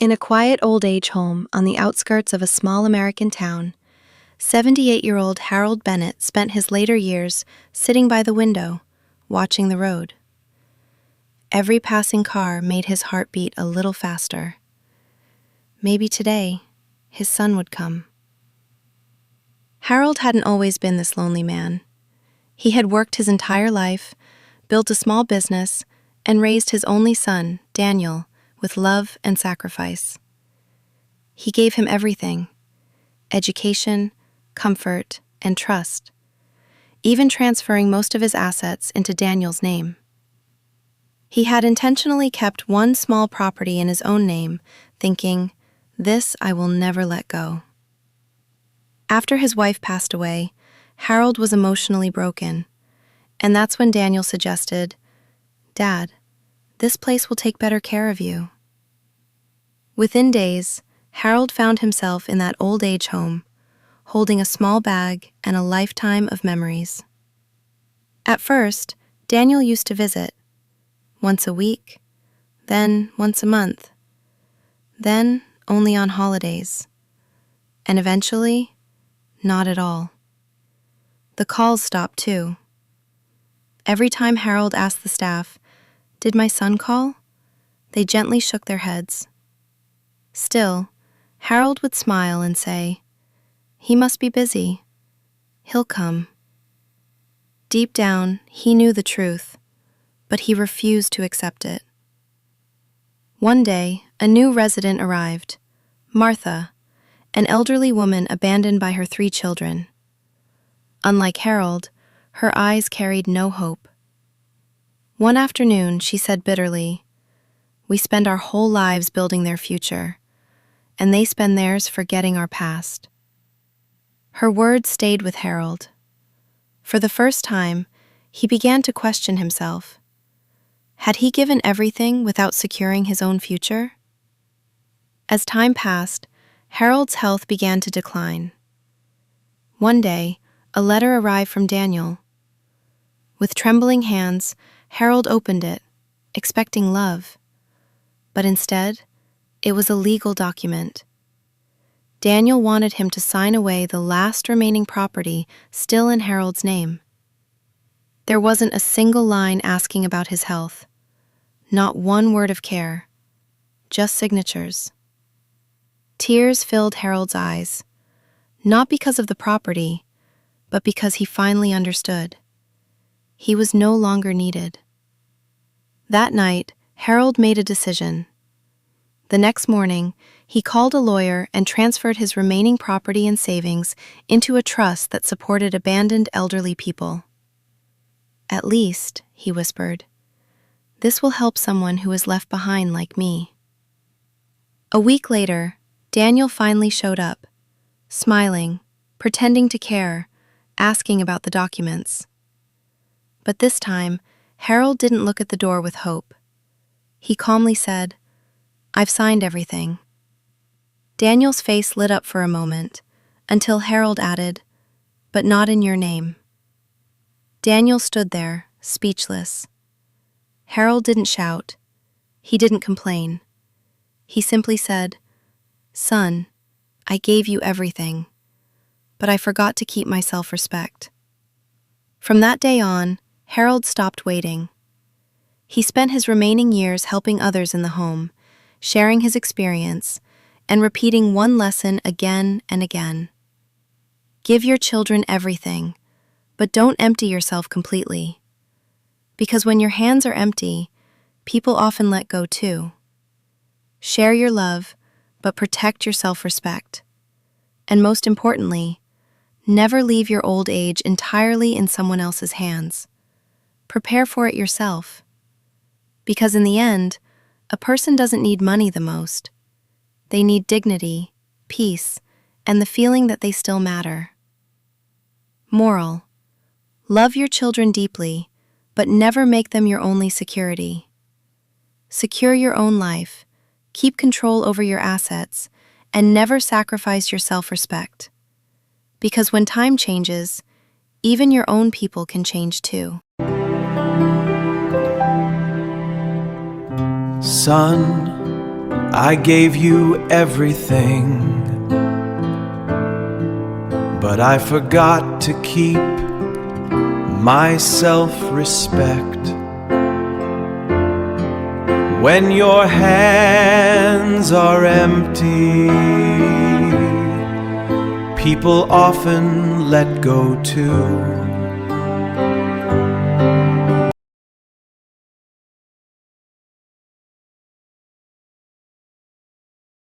In a quiet old-age home on the outskirts of a small American town, 78-year-old Harold Bennett spent his later years sitting by the window, watching the road. Every passing car made his heart beat a little faster. Maybe today, his son would come. Harold hadn't always been this lonely man. He had worked his entire life, built a small business, and raised his only son, Daniel, with love and sacrifice. He gave him everything: education, comfort, and trust, even transferring most of his assets into Daniel's name. He had intentionally kept one small property in his own name, thinking, "This I will never let go." After his wife passed away, Harold was emotionally broken, and that's when Daniel suggested, "Dad, this place will take better care of you." Within days, Harold found himself in that old-age home, holding a small bag and a lifetime of memories. At first, Daniel used to visit, once a week, then once a month, then only on holidays, and eventually, not at all. The calls stopped too. Every time Harold asked the staff, "Did my son call?" they gently shook their heads. Still, Harold would smile and say, "He must be busy. He'll come." Deep down, he knew the truth, but he refused to accept it. One day, a new resident arrived, Martha, an elderly woman abandoned by her 3 children. Unlike Harold, her eyes carried no hope. One afternoon, she said bitterly, "We spend our whole lives building their future, and they spend theirs forgetting our past." Her words stayed with Harold. For the first time, he began to question himself. Had he given everything without securing his own future? As time passed, Harold's health began to decline. One day, a letter arrived from Daniel. With trembling hands, Harold opened it, expecting love. But instead, it was a legal document. Daniel wanted him to sign away the last remaining property still in Harold's name. There wasn't a single line asking about his health, not one word of care, just signatures. Tears filled Harold's eyes, not because of the property, but because he finally understood. He was no longer needed. That night, Harold made a decision. The next morning, he called a lawyer and transferred his remaining property and savings into a trust that supported abandoned elderly people. "At least," he whispered, "this will help someone who is left behind like me." A week later, Daniel finally showed up, smiling, pretending to care, asking about the documents. But this time, Harold didn't look at the door with hope. He calmly said, "I've signed everything." Daniel's face lit up for a moment, until Harold added, "But not in your name." Daniel stood there, speechless. Harold didn't shout. He didn't complain. He simply said, "Son, I gave you everything, but I forgot to keep my self-respect." From that day on, Harold stopped waiting. He spent his remaining years helping others in the home, sharing his experience, and repeating one lesson again and again. Give your children everything, but don't empty yourself completely. Because when your hands are empty, people often let go too. Share your love, but protect your self-respect. And most importantly, never leave your old age entirely in someone else's hands. Prepare for it yourself. Because in the end, a person doesn't need money the most. They need dignity, peace, and the feeling that they still matter. Moral: love your children deeply, but never make them your only security. Secure your own life, keep control over your assets, and never sacrifice your self-respect. Because when time changes, even your own people can change too. Son, I gave you everything, but I forgot to keep my self-respect. When your hands are empty, people often let go too.